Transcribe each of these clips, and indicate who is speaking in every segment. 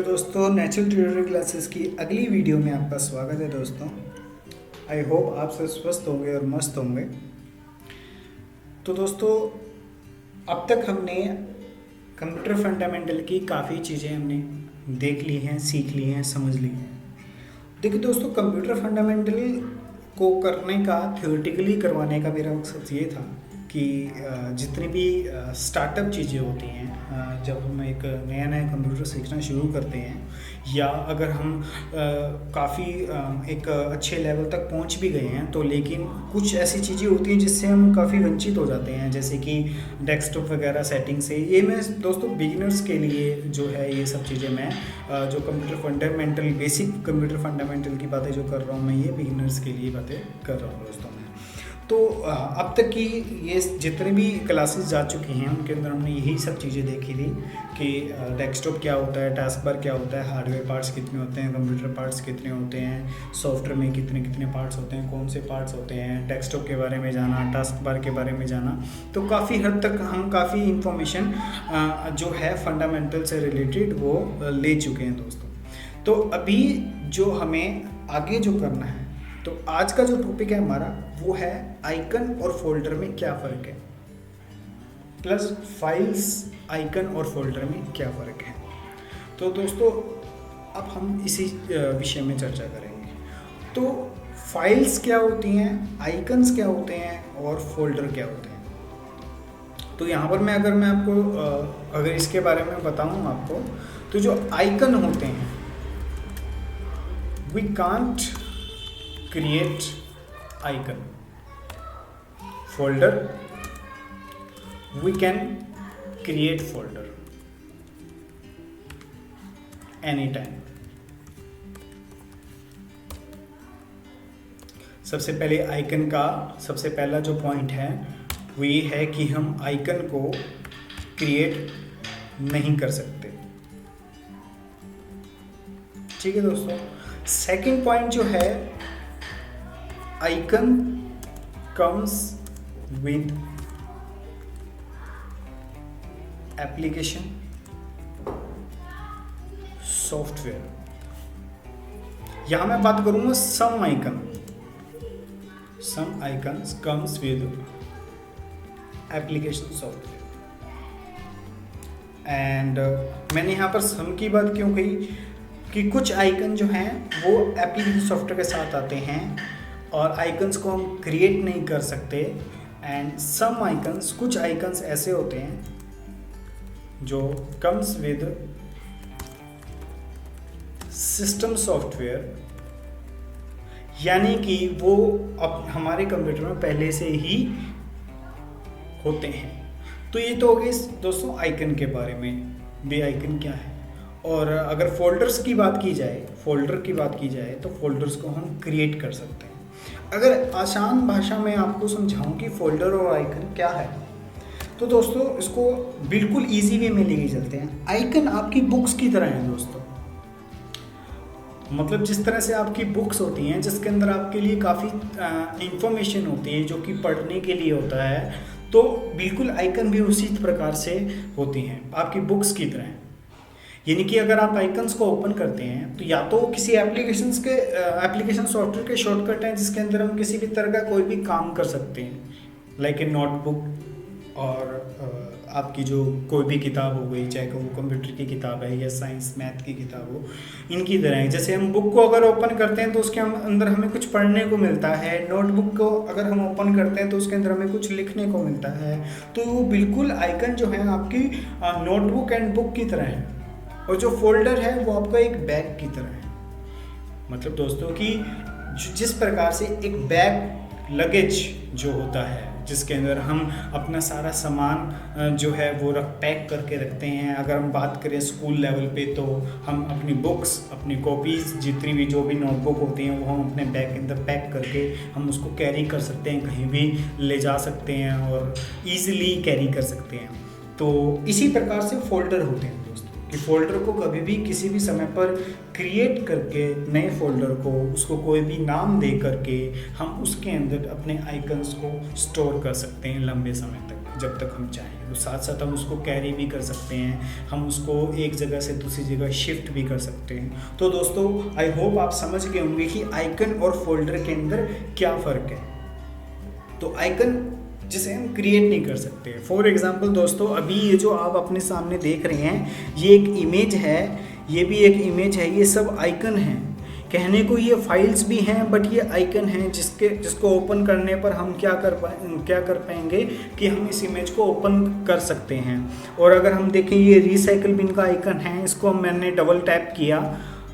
Speaker 1: Hello दोस्तों, natural tutorial classes की अगली वीडियो में आपका स्वागत है दोस्तों। आई होप आप सब स्वस्थ होंगे और मस्त होंगे। तो दोस्तों, अब तक हमने कंप्यूटर फंडामेंटल की काफ़ी चीज़ें हमने देख ली हैं, सीख ली हैं, समझ ली हैं। देखिए दोस्तों, कंप्यूटर फंडामेंटल को करने का, थ्योरेटिकली करवाने का मेरा मकसद ये था कि जितनी भी स्टार्टअप चीज़ें होती हैं, जब हम एक नया कंप्यूटर सीखना शुरू करते हैं या अगर हम काफ़ी एक अच्छे लेवल तक पहुंच भी गए हैं, तो लेकिन कुछ ऐसी चीज़ें होती हैं जिससे हम काफ़ी वंचित हो जाते हैं, जैसे कि डेस्कटॉप वगैरह सेटिंग से। ये मैं दोस्तों बिगिनर्स के लिए जो है ये सब चीज़ें मैं जो computer fundamental, basic computer fundamental की बातें जो कर रहा हूँ मैं, ये बिगिनर्स के लिए बातें कर रहा हूँ दोस्तों मैं। तो अब तक की ये जितने भी क्लासेस जा चुकी हैं उनके अंदर हमने यही सब चीज़ें देखी थी कि डेस्कटॉप क्या होता है, टास्क बार क्या होता है, हार्डवेयर पार्ट्स कितने होते हैं, कंप्यूटर पार्ट्स कितने होते हैं, सॉफ्टवेयर में कितने कितने पार्ट्स होते हैं, कौन से पार्ट्स होते हैं, डेस्कटॉप के बारे में जाना, टास्क बार के बारे में जाना। तो काफ़ी हद तक हम काफ़ी इंफॉर्मेशन जो है फंडामेंटल से रिलेटेड वो ले चुके हैं दोस्तों। तो अभी जो हमें आगे जो करना है, तो आज का जो टॉपिक है हमारा वो है आइकन और फोल्डर में क्या फ़र्क है, प्लस फाइल्स, आइकन और फोल्डर में क्या फ़र्क है। तो दोस्तों अब हम इसी विषय में चर्चा करेंगे। तो फाइल्स क्या होती हैं, आइकन्स क्या होते हैं और फोल्डर क्या होते हैं। तो यहाँ पर मैं आपको अगर इसके बारे में बताऊँ आपको, तो जो आइकन होते हैं, we can't create icon. Folder, we can create folder anytime. सबसे पहले आइकन का सबसे पहला जो पॉइंट है वो ये है कि हम आइकन को क्रिएट नहीं कर सकते। ठीक है दोस्तों। सेकंड पॉइंट जो है, icon comes with application software। यहां मैं बात करूंगा some icons comes with application software। And मैंने यहां पर some की बात क्यों कही कि कुछ आइकन जो हैं वो एप्लीकेशन सॉफ्टवेयर के साथ आते हैं और आइकन्स को हम क्रिएट नहीं कर सकते। एंड सम आइकन्स, कुछ आइकन्स ऐसे होते हैं जो कम्स विद सिस्टम सॉफ्टवेयर, यानी कि वो अब हमारे कंप्यूटर में पहले से ही होते हैं। तो ये तो हो गई दोस्तों आइकन के बारे में, वे आइकन क्या है। और अगर फोल्डर्स की बात की जाए, तो फोल्डर्स को हम क्रिएट कर सकते हैं। अगर आसान भाषा में आपको समझाऊं कि फोल्डर और आइकन क्या है, तो दोस्तों इसको बिल्कुल इजी वे में लेके चलते हैं। आइकन आपकी बुक्स की तरह है दोस्तों। मतलब जिस तरह से आपकी बुक्स होती हैं जिसके अंदर आपके लिए काफ़ी इंफॉर्मेशन होती है जो कि पढ़ने के लिए होता है, तो बिल्कुल आइकन भी उसी प्रकार से होती हैं, आपकी बुक्स की तरह। यानी कि अगर आप आइकन्स को ओपन करते हैं तो या तो किसी एप्लीकेशन सॉफ्टवेयर के शॉर्टकट हैं जिसके अंदर हम किसी भी तरह का कोई भी काम कर सकते हैं, लाइक ए नोटबुक, और आपकी जो कोई भी किताब हो गई, चाहे वो कंप्यूटर की किताब है या साइंस मैथ की किताब हो, इनकी तरह है। जैसे हम बुक को अगर ओपन करते हैं तो उसके अंदर हमें कुछ पढ़ने को मिलता है, नोटबुक को अगर हम ओपन करते हैं तो उसके अंदर हमें कुछ लिखने को मिलता है। तो वो बिल्कुल आइकन जो है आपकी नोटबुक एंड बुक की तरह है। और जो फोल्डर है वो आपका एक बैग की तरह है। मतलब दोस्तों कि जिस प्रकार से एक बैग, लगेज जो होता है जिसके अंदर हम अपना सारा सामान जो है वो पैक करके रखते हैं। अगर हम बात करें स्कूल लेवल पे, तो हम अपनी बुक्स, अपनी कॉपीज़, जितनी भी जो भी नोटबुक होती हैं वो हम अपने बैग के अंदर पैक करके हम उसको कैरी कर सकते हैं, कहीं भी ले जा सकते हैं और ईज़िली कैरी कर सकते हैं। तो इसी प्रकार से फोल्डर होते हैं दोस्तों, कि फोल्डर को कभी भी किसी भी समय पर क्रिएट करके, नए फोल्डर को उसको कोई भी नाम दे करके हम उसके अंदर अपने आइकन्स को स्टोर कर सकते हैं लंबे समय तक। जब तक हम चाहें। तो साथ साथ हम उसको कैरी भी कर सकते हैं, हम उसको एक जगह से दूसरी जगह शिफ्ट भी कर सकते हैं। तो दोस्तों आई होप आप समझ गए होंगे कि आइकन और फोल्डर के अंदर क्या फ़र्क है। तो आइकन जिसे हम क्रिएट नहीं कर सकते। फॉर एग्जांपल दोस्तों, अभी ये जो आप अपने सामने देख रहे हैं ये एक इमेज है, ये भी एक इमेज है, ये सब आइकन हैं। कहने को ये फाइल्स भी हैं बट ये आइकन हैं जिसको ओपन करने पर हम क्या कर पाएंगे कि हम इस इमेज को ओपन कर सकते हैं। और अगर हम देखें ये रिसाइकल बिन का आइकन है, इसको मैंने डबल टैप किया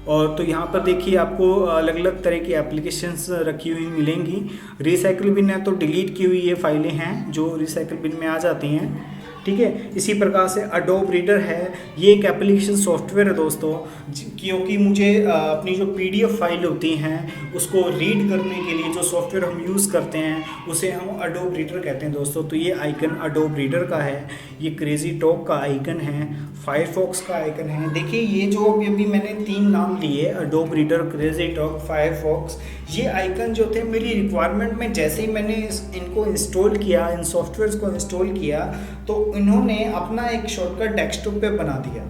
Speaker 1: और तो यहाँ पर देखिए आपको अलग अलग तरह की एप्लीकेशंस रखी हुई मिलेंगी। रिसाइकल बिन है तो डिलीट की हुई ये फाइलें हैं जो रिसाइकल बिन में आ जाती हैं, ठीक है। इसी प्रकार से अडोब रीडर है, ये एक एप्लीकेशन सॉफ्टवेयर है दोस्तों, क्योंकि मुझे अपनी जो पीडीएफ फाइल होती हैं उसको रीड करने के लिए जो सॉफ्टवेयर हम यूज़ करते हैं उसे हम अडोब रीडर कहते हैं दोस्तों। तो ये आइकन अडोब रीडर का है, ये क्रेजी टॉक का आइकन है, फायरफॉक्स का आइकन है। देखिए ये जो अभी मैंने 3 नाम लिए, Adobe reader, crazy talk, Firefox, ये आइकन जो थे मेरी रिक्वायरमेंट में जैसे ही मैंने इनको इंस्टॉल किया, इन सॉफ्टवेयर्स को इंस्टॉल किया तो इन्होंने अपना एक शॉर्टकट डेस्कटॉप पे बना दिया।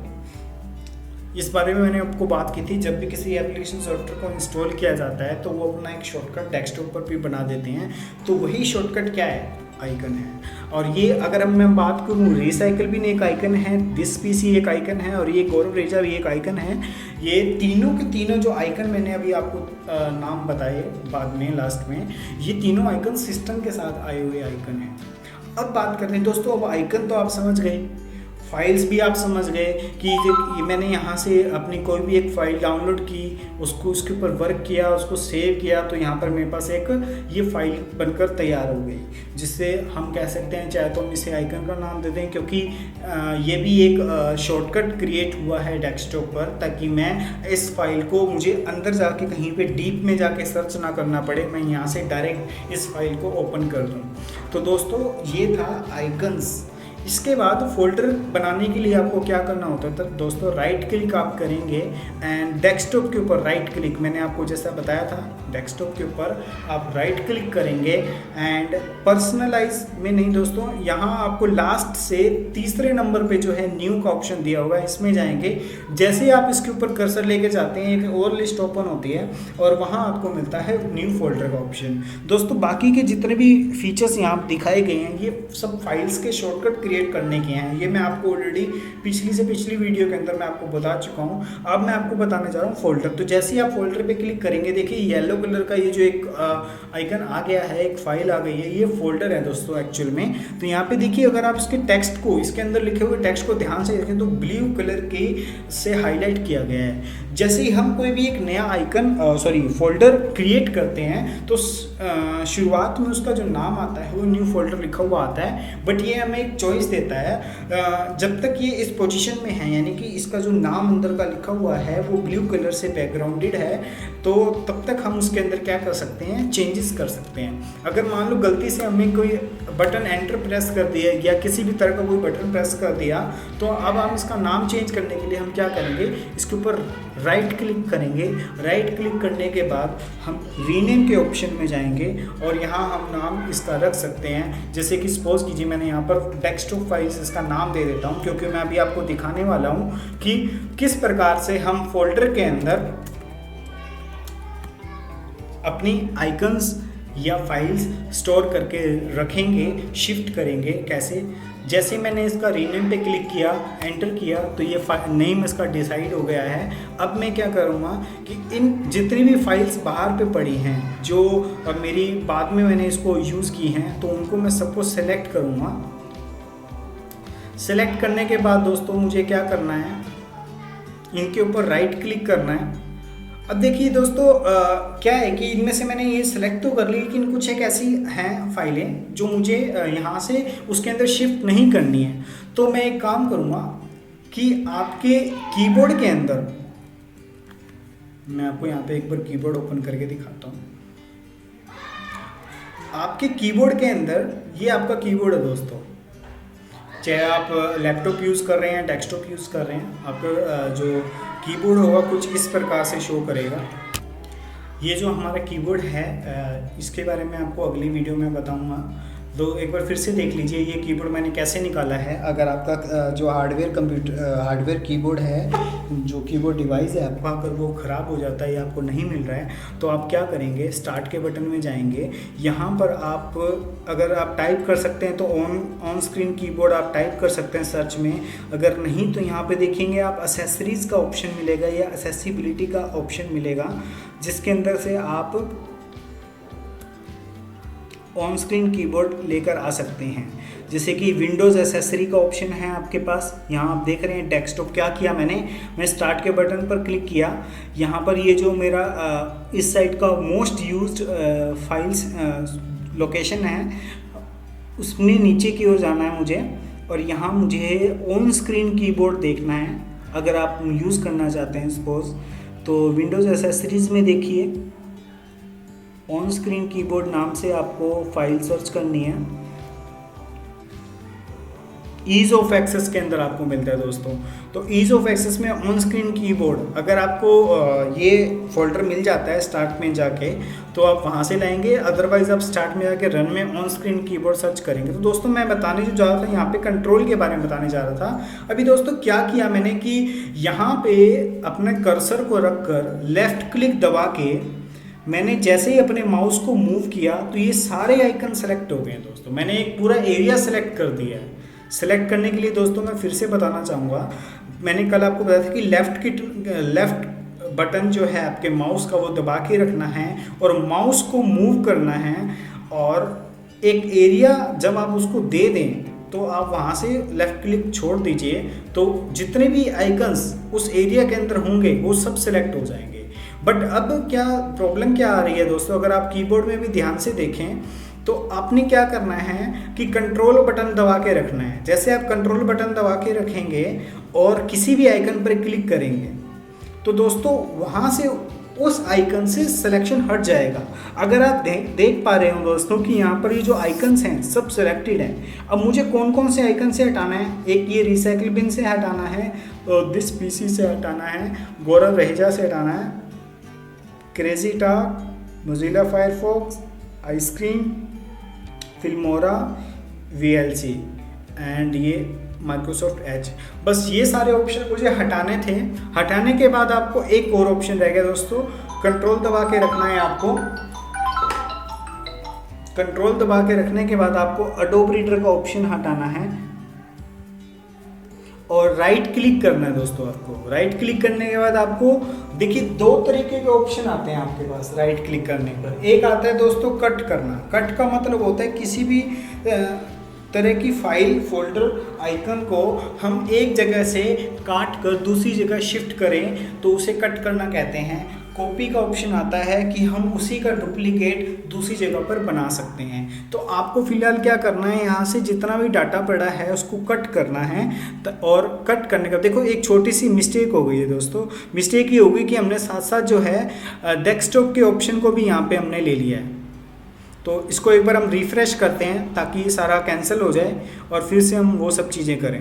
Speaker 1: इस बारे में मैंने आपको बात की थी, जब भी किसी एप्लीकेशन सॉफ्टवेयर को इंस्टॉल किया जाता है तो वो अपना एक शॉर्टकट डेस्कटॉप पर भी बना देते हैं। तो वही शॉर्टकट क्या है, आइकन है। और ये अगर मैं बात करूँ, रिसाइकल बिन एक आइकन है, दिस पीसी एक आइकन है और ये गौरव रेजा भी एक आइकन है। ये तीनों के तीनों जो आइकन मैंने अभी आपको नाम बताए बाद में लास्ट में, ये तीनों आइकन सिस्टम के साथ आए हुए आइकन हैं। अब बात करते हैं दोस्तों, अब आइकन तो आप समझ गए, फाइल्स भी आप समझ गए कि मैंने यहाँ से अपनी कोई भी एक फ़ाइल डाउनलोड की, उसको उसके ऊपर वर्क किया, उसको सेव किया, तो यहाँ पर मेरे पास एक ये फाइल बनकर तैयार हो गई, जिससे हम कह सकते हैं, चाहे तो हम इसे आइकन का नाम दे दें, क्योंकि ये भी एक शॉर्टकट क्रिएट हुआ है डेस्कटॉप पर, ताकि मैं इस फाइल को मुझे अंदर जाके कहीं पे डीप में जाके सर्च ना करना पड़े, मैं यहाँ से डायरेक्ट इस फाइल को ओपन कर दूँ। तो दोस्तों ये था आइकन्स। इसके बाद फोल्डर बनाने के लिए आपको क्या करना होता है, तो दोस्तों राइट क्लिक आप करेंगे एंड डेस्कटॉप के ऊपर राइट क्लिक, मैंने आपको जैसा बताया था, डेस्कटॉप के ऊपर आप राइट क्लिक करेंगे एंड पर्सनलाइज में नहीं दोस्तों, यहाँ आपको लास्ट से तीसरे नंबर पे जो है न्यू का ऑप्शन दिया होगा, इसमें जाएंगे। जैसे ही आप इसके ऊपर कर्सर लेके जाते हैं एक और लिस्ट ओपन होती है और वहाँ आपको मिलता है न्यू फोल्डर का ऑप्शन। दोस्तों बाकी के जितने भी फीचर्स यहाँ दिखाए गए हैं ये सब फाइल्स के शॉर्टकट करने के हैं, ये मैं आपको ऑलरेडी पिछली वीडियो के अंदर मैं आपको बता चुका हूँ। अब मैं आपको बताने जा रहा हूँ फोल्डर। तो जैसे ही आप फोल्डर पे क्लिक करेंगे, देखिए येलो कलर का ये जो एक आइकन आ गया है, एक फाइल आ गई है, ये फोल्डर है दोस्तों एक्चुअल में। तो यहाँ पे देखिए अगर आप इसके टेक्स्ट को, इसके अंदर लिखे हुए टेक्स्ट को ध्यान से देखें तो ब्लू कलर के से हाईलाइट किया गया है। जैसे ही हम कोई भी एक नया आइकन फोल्डर क्रिएट करते हैं तो शुरुआत में उसका जो नाम आता है वो न्यू फोल्डर लिखा हुआ आता है, बट ये हमें एक चॉइस देता है जब तक ये इस पोजीशन में है, यानी कि इसका जो नाम अंदर का लिखा हुआ है वो ब्लू कलर से बैकग्राउंडेड है, तो तब तक हम उसके अंदर क्या कर सकते हैं, चेंजेस कर सकते हैं। अगर मान लो गलती से हमने कोई बटन एंटर प्रेस कर दिया या किसी भी तरह का कोई बटन प्रेस कर दिया, तो अब हम इसका नाम चेंज करने के लिए हम क्या करेंगे, इसके ऊपर राइट क्लिक करेंगे। राइट क्लिक करने के बाद हम रीनेम के ऑप्शन में जाएंगे और यहाँ हम नाम इसका रख सकते हैं। जैसे कि सपोज कीजिए मैंने यहाँ पर डेस्कटॉप फाइल्स इसका नाम दे देता हूँ, क्योंकि मैं अभी आपको दिखाने वाला हूँ कि किस प्रकार से हम फोल्डर के अंदर अपनी आइकन्स या फाइल्स स्टोर करके रखेंगे, शिफ्ट करेंगे। कैसे, जैसे मैंने इसका रीनेम पे क्लिक किया, एंटर किया, तो ये नेम इसका डिसाइड हो गया है। अब मैं क्या करूँगा कि इन जितनी भी फाइल्स बाहर पे पड़ी हैं जो मेरी बाद में मैंने इसको यूज़ की हैं, तो उनको मैं सबको सेलेक्ट करूँगा। सेलेक्ट करने के बाद दोस्तों मुझे क्या करना है, इनके ऊपर राइट क्लिक करना है। अब देखिए दोस्तों क्या है कि इनमें से मैंने ये सिलेक्ट तो कर ली, लेकिन कुछ एक ऐसी हैं फाइलें जो मुझे यहाँ से उसके अंदर शिफ्ट नहीं करनी है। तो मैं एक काम करूँगा कि आपके कीबोर्ड के अंदर, मैं आपको यहाँ पे एक बार कीबोर्ड ओपन करके दिखाता हूँ। आपके कीबोर्ड के अंदर, ये आपका कीबोर्ड है दोस्तों, चाहे आप लैपटॉप यूज़ कर रहे हैं, डेस्कटॉप यूज़ कर रहे हैं, आपका जो कीबोर्ड होगा कुछ इस प्रकार से शो करेगा। ये जो हमारा कीबोर्ड है इसके बारे में आपको अगली वीडियो में बताऊंगा। तो एक बार फिर से देख लीजिए ये कीबोर्ड मैंने कैसे निकाला है। अगर आपका जो हार्डवेयर कीबोर्ड है, जो कीबोर्ड डिवाइस है आपका, अगर वो ख़राब हो जाता है या आपको नहीं मिल रहा है तो आप क्या करेंगे, स्टार्ट के बटन में जाएंगे। यहाँ पर आप अगर आप टाइप कर सकते हैं तो ऑन स्क्रीन कीबोर्ड आप टाइप कर सकते हैं सर्च में। अगर नहीं तो यहाँ पे देखेंगे आप एसेसरीज़ का ऑप्शन मिलेगा या एक्सेसिबिलिटी का ऑप्शन मिलेगा, जिसके अंदर से आप ऑन स्क्रीन कीबोर्ड लेकर आ सकते हैं। जैसे कि विंडोज़ एसेसरी का ऑप्शन है आपके पास। यहाँ आप देख रहे हैं डेस्कटॉप। क्या किया मैं स्टार्ट के बटन पर क्लिक किया। यहाँ पर ये जो मेरा इस साइड का मोस्ट यूज्ड फाइल्स लोकेशन है उसमें नीचे की ओर जाना है मुझे, और यहाँ मुझे ऑन स्क्रीन कीबोर्ड देखना है। अगर आप यूज़ करना चाहते हैं सपोज, तो विंडोज़ एसेसरीज़ में देखिए ऑन स्क्रीन कीबोर्ड नाम से आपको फाइल सर्च करनी है। ईज़ ऑफ एक्सेस के अंदर आपको मिलता है दोस्तों। तो ईज़ ऑफ एक्सेस में ऑन स्क्रीन कीबोर्ड अगर आपको ये फोल्डर मिल जाता है स्टार्ट में जाके तो आप वहाँ से लाएंगे, अदरवाइज़ आप स्टार्ट में जाके रन में ऑन स्क्रीन कीबोर्ड सर्च करेंगे। तो दोस्तों मैं बताने जो जा रहा था यहाँ पे कंट्रोल के बारे में बताने जा रहा था। अभी दोस्तों क्या किया मैंने कि यहाँ पे अपने कर्सर को रख कर लेफ़्ट क्लिक दबा के मैंने जैसे ही अपने माउस को मूव किया तो ये सारे आइकन सेलेक्ट हो गए हैं दोस्तों। मैंने एक पूरा एरिया सेलेक्ट कर दिया है। सेलेक्ट करने के लिए दोस्तों मैं फिर से बताना चाहूँगा, मैंने कल आपको बताया था कि लेफ़्ट बटन जो है आपके माउस का वो दबा के रखना है और माउस को मूव करना है, और एक एरिया जब आप उसको दे दें तो आप वहाँ से लेफ़्ट क्लिक छोड़ दीजिए तो जितने भी आइकन्स उस एरिया के अंदर होंगे वो सब सेलेक्ट हो जाएंगे। बट अब क्या प्रॉब्लम क्या आ रही है दोस्तों, अगर आप कीबोर्ड में भी ध्यान से देखें तो आपने क्या करना है कि कंट्रोल बटन दबा के रखना है। जैसे आप कंट्रोल बटन दबा के रखेंगे और किसी भी आइकन पर क्लिक करेंगे तो दोस्तों वहाँ से उस आइकन से सिलेक्शन हट जाएगा। अगर आप देख पा रहे हो दोस्तों कि यहाँ पर ये जो आइकन्स हैं सब सिलेक्टेड हैं। अब मुझे कौन कौन से आइकन से हटाना है, एक ये रिसाइकिल बिन से हटाना है, दिस पीसी से हटाना है, गौरव रहेजा से हटाना है, crazy talk, Mozilla Firefox, ice cream, Filmora, VLC and ये माइक्रोसॉफ्ट एज। बस ये सारे ऑप्शन मुझे हटाने थे। हटाने के बाद आपको एक और ऑप्शन रह गया दोस्तों, कंट्रोल दबा के रखना है आपको। कंट्रोल दबा के रखने के बाद आपको एडोब रीडर का ऑप्शन हटाना है और राइट क्लिक करना है दोस्तों। आपको राइट क्लिक करने के बाद आपको देखिए दो तरीके के ऑप्शन आते हैं आपके पास राइट क्लिक करने पर। एक आता है दोस्तों कट करना। कट का मतलब होता है किसी भी तरह की फाइल फोल्डर आइकन को हम एक जगह से काट कर दूसरी जगह शिफ्ट करें तो उसे कट करना कहते हैं। कॉपी का ऑप्शन आता है कि हम उसी का डुप्लीकेट दूसरी जगह पर बना सकते हैं। तो आपको फिलहाल क्या करना है, यहाँ से जितना भी डाटा पड़ा है उसको कट करना है। और कट करने का देखो एक छोटी सी मिस्टेक हो गई है दोस्तों। मिस्टेक ये हो गई कि हमने साथ साथ जो है डेस्कटॉप के ऑप्शन को भी यहाँ पे हमने ले लिया है। तो इसको एक बार हम रिफ़्रेश करते हैं ताकि ये सारा कैंसिल हो जाए और फिर से हम वो सब चीज़ें करें।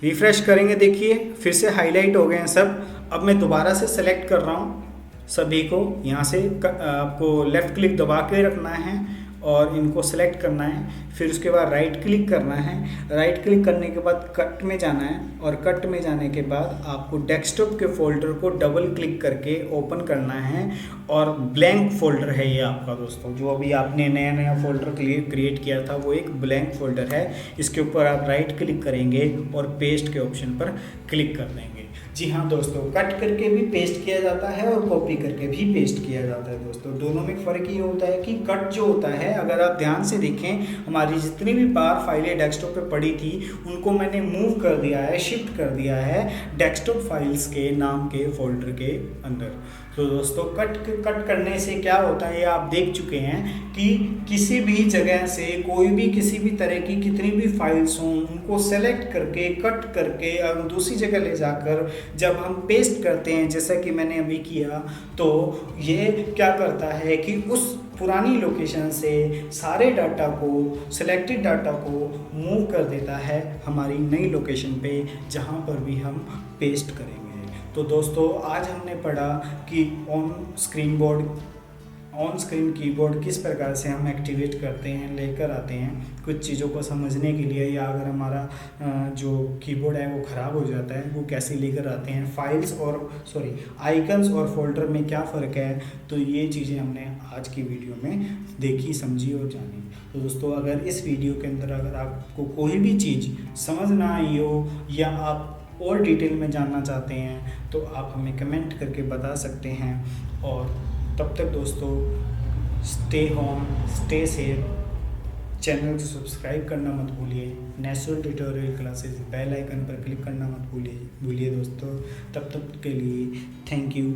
Speaker 1: रिफ़्रेश करेंगे, देखिए फिर से हाईलाइट हो गए हैं सब। अब मैं दोबारा से सेलेक्ट कर रहा हूँ सभी को। यहाँ से आपको लेफ़्ट क्लिक दबा के रखना है और इनको सेलेक्ट करना है। फिर उसके बाद राइट क्लिक करना है। राइट क्लिक करने के बाद कट में जाना है और कट में जाने के बाद आपको डेस्कटॉप के फोल्डर को डबल क्लिक करके ओपन करना है। और ब्लैंक फोल्डर है ये आपका दोस्तों, जो अभी आपने नया फोल्डर क्रिएट किया था वो एक ब्लैंक फोल्डर है। इसके ऊपर आप राइट क्लिक करेंगे और पेस्ट के ऑप्शन पर क्लिक कर देंगे। जी हाँ दोस्तों, कट करके भी पेस्ट किया जाता है और कॉपी करके भी पेस्ट किया जाता है दोस्तों। दोनों में फ़र्क ये होता है कि कट जो होता है, अगर आप ध्यान से देखें, हमारी जितनी भी बार फाइलें डेस्कटॉप पे पड़ी थी उनको मैंने मूव कर दिया है, शिफ्ट कर दिया है डेस्कटॉप फाइल्स के नाम के फोल्डर के अंदर। तो दोस्तों कट करने से क्या होता है ये आप देख चुके हैं कि किसी भी जगह से कोई भी किसी भी तरह की कितनी भी फाइल्स हों उनको सेलेक्ट करके कट करके दूसरी जगह ले जाकर जब हम पेस्ट करते हैं, जैसा कि मैंने अभी किया, तो ये क्या करता है कि उस पुरानी लोकेशन से सारे डाटा को, सिलेक्टेड डाटा को मूव कर देता है हमारी नई लोकेशन पे जहाँ पर भी हम पेस्ट करेंगे। तो दोस्तों आज हमने पढ़ा कि ऑन ऑन स्क्रीन कीबोर्ड किस प्रकार से हम एक्टिवेट करते हैं, लेकर आते हैं कुछ चीज़ों को समझने के लिए, या अगर हमारा जो कीबोर्ड है वो ख़राब हो जाता है वो कैसे लेकर आते हैं, फाइल्स और आइकन्स और फोल्डर में क्या फ़र्क है, तो ये चीज़ें हमने आज की वीडियो में देखी, समझी और जानी। तो दोस्तों अगर इस वीडियो के अंदर अगर आपको कोई भी चीज़ समझ ना आई हो या आप और डिटेल में जानना चाहते हैं तो आप हमें कमेंट करके बता सकते हैं। और तब तक दोस्तों stay home, stay safe, channel को सब्सक्राइब करना मत भूलिए, natural tutorial classes bell icon पर क्लिक करना मत भूलिए दोस्तों। तब तक के लिए थैंक यू।